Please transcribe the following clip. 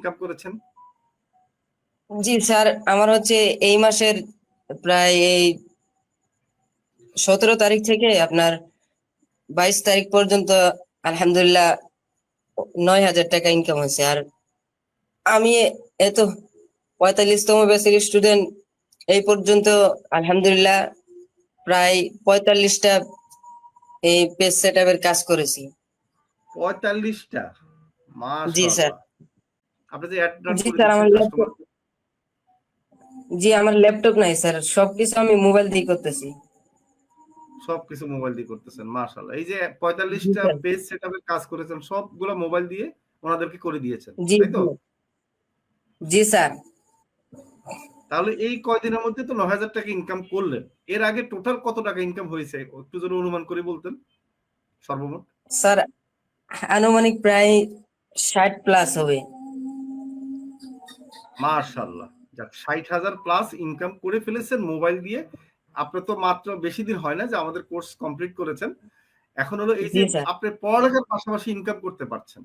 Income করেছেন? জি sir, আমার হচ্ছে এই মাসের প্রায় এই 17 তারিখ থেকে আপনার 22 তারিখ পর্যন্ত আলহামদুলিল্লাহ 9,000 টাকা ইনকাম হয়েছে। আর আমি এত 45তম ব্যাচের স্টুডেন্ট, এই পর্যন্ত আলহামদুলিল্লাহ প্রায় 45টা এই পেজ সেটআপের কাজ করেছি। 45টা? জি স্যার। মাশাআল্লাহ। আপনি যে অ্যাড রান জি করে স্যার, দিচ্ছেন আমার ল্যাপটপ, কাস্টমার। জি আমার ল্যাপটপ নাই স্যার, সবকিছু আমি মোবাইল দিয়ে করতেছি। সবকিছু মোবাইল দিয়ে করতেছেন, মাশাআল্লাহ। এই যে জি 45টা স্যার। পেজ সেটআপের কাজ করেছেন সবগুলো মোবাইল দিয়ে ওনাদেরকে করে দিয়েছেন, জি তাই তো? জি। জি স্যার। তাহলে এই কয়দিনের মধ্যে তো ৯,০০০ টাকা ইনকাম করলেন। এর আগে টোটাল কত টাকা ইনকাম হয়েছে একটু যদি অনুমান করে বলতেন সর্বমোট? স্যার আনুমানিক প্রায় 60 প্লাস হবে। মাশাআল্লাহ। যাক, ৬০,০০০ প্লাস ইনকাম করে ফেলেছেন মোবাইল দিয়ে। আপনার তো মাত্র বেশি দিন হয় না যে আমাদের কোর্স কমপ্লিট করেছেন। এখন হলো এই জি যে স্যার। আপনি পড়ালেখার পাশাপাশি ইনকাম করতে পারছেন।